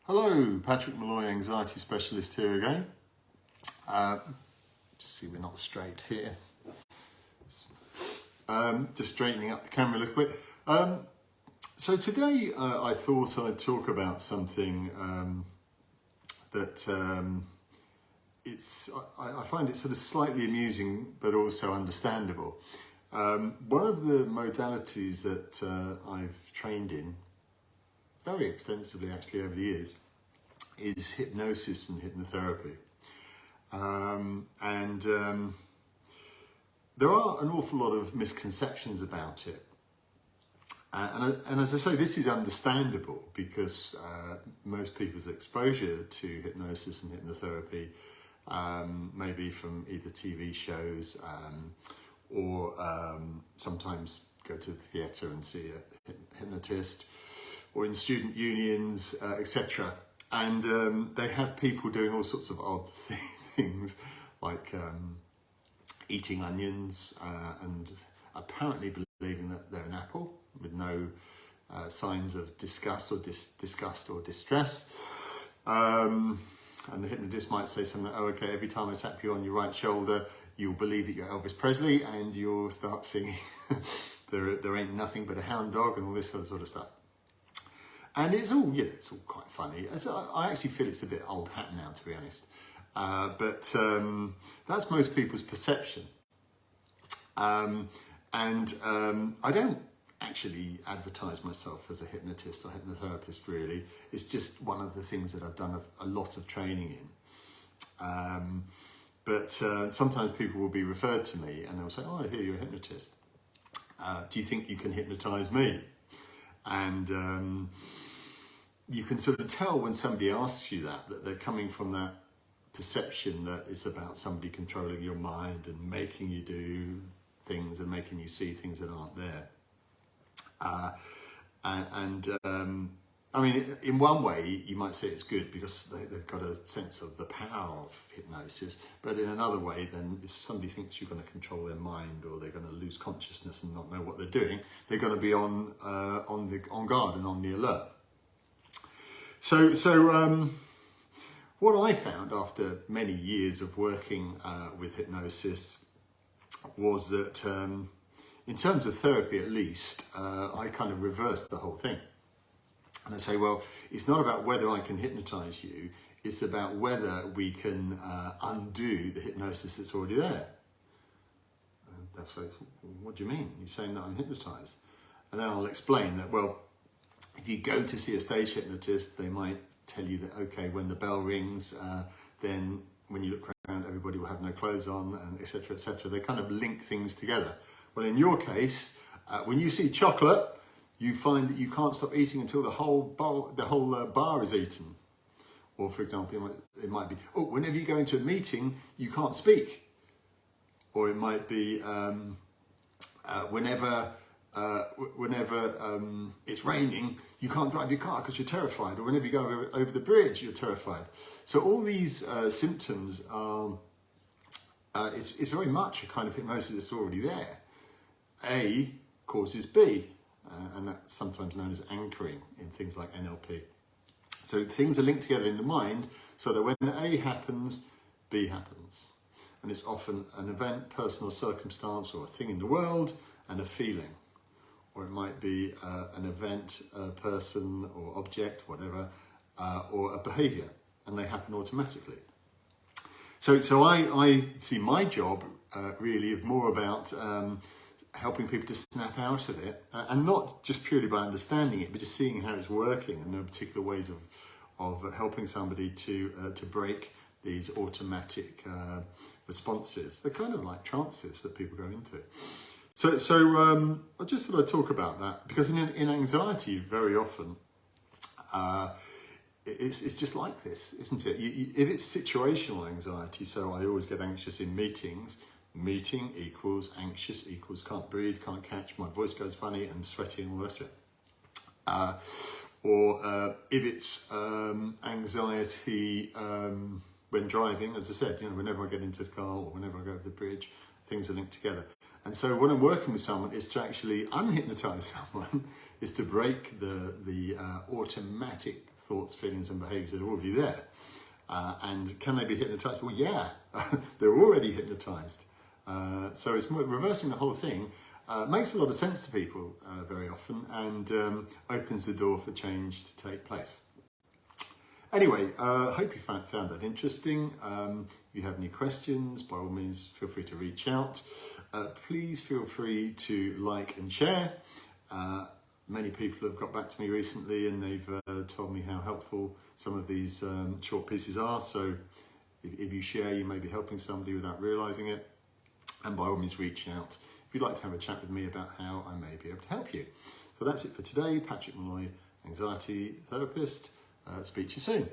Hello, Patrick Molloy, anxiety specialist here again. Just see we're not straight here. Just straightening up the camera a little bit. So today I thought I'd talk about something that I find it sort of slightly amusing but also understandable. One of the modalities that I've trained in very extensively actually over the years is hypnosis and hypnotherapy. There are an awful lot of misconceptions about it. And as I say, this is understandable because most people's exposure to hypnosis and hypnotherapy may be from either TV shows or sometimes go to the theatre and see a hypnotist, or in student unions, etc. And they have people doing all sorts of odd things, like eating onions and apparently believing that they're an apple with no signs of disgust or distress. And the hypnotist might say something like, oh, okay, every time I tap you on your right shoulder, you'll believe that you're Elvis Presley, and you'll start singing there ain't nothing but a hound dog, and all this sort of stuff. And it's all, it's all quite funny. I actually feel it's a bit old hat now, to be honest. But that's most people's perception. I don't actually advertise myself as a hypnotist or hypnotherapist, really. It's just one of the things that I've done a lot of training in. But sometimes people will be referred to me and they'll say, oh, I hear you're a hypnotist. Do you think you can hypnotize me? And you can sort of tell when somebody asks you that they're coming from that perception that it's about somebody controlling your mind and making you do things and making you see things that aren't there. I mean, in one way, you might say it's good because they've got a sense of the power of hypnosis. But in another way, then if somebody thinks you're going to control their mind, or they're going to lose consciousness and not know what they're doing, they're going to be on guard and on the alert. So what I found after many years of working with hypnosis was that, in terms of therapy at least, I kind of reversed the whole thing. And I say, well, it's not about whether I can hypnotize you, it's about whether we can undo the hypnosis that's already there. And they'll say, what do you mean? You're saying that I'm hypnotized? And then I'll explain that, well, if you go to see a stage hypnotist, they might tell you that, okay, when the bell rings, then when you look around, everybody will have no clothes on, and et cetera, et cetera. They kind of link things together. Well, in your case, when you see chocolate, you find that you can't stop eating until the whole bar is eaten. Or, for example, it might be, oh, whenever you go into a meeting, you can't speak. Or it might be whenever it's raining, you can't drive your car because you're terrified. Or whenever you go over the bridge, you're terrified. So all these symptoms are, it's very much a kind of hypnosis that's already there. A causes B, and that's sometimes known as anchoring in things like NLP. So things are linked together in the mind so that when A happens, B happens. And it's often an event, personal circumstance, or a thing in the world, and a feeling. Or it might be an event, a person or object, whatever, or a behaviour, and they happen automatically. So I see my job really more about helping people to snap out of it, and not just purely by understanding it, but just seeing how it's working, and there are particular ways of helping somebody to break these automatic responses. They're kind of like trances that people go into. So I just thought I'd talk about that, because in anxiety, very often, it's just like this, isn't it? If it's situational anxiety, so I always get anxious in meetings. Meeting equals anxious equals can't breathe, can't catch, my voice goes funny, and sweaty, and all the rest of it. Or if it's anxiety when driving, as I said, whenever I get into the car or whenever I go over the bridge, things are linked together. And so when I'm working with someone, is to actually unhypnotize someone, is to break the automatic thoughts, feelings and behaviours that are already there. And can they be hypnotised? Well, yeah, they're already hypnotised. So it's more, reversing the whole thing makes a lot of sense to people very often, and opens the door for change to take place. Anyway, I hope you found that interesting. If you have any questions, by all means, feel free to reach out. Please feel free to like and share. Many people have got back to me recently and they've told me how helpful some of these short pieces are. So if you share, you may be helping somebody without realising it. And by all means, reach out if you'd like to have a chat with me about how I may be able to help you. So that's it for today. Patrick Molloy, anxiety therapist. Speak to you soon.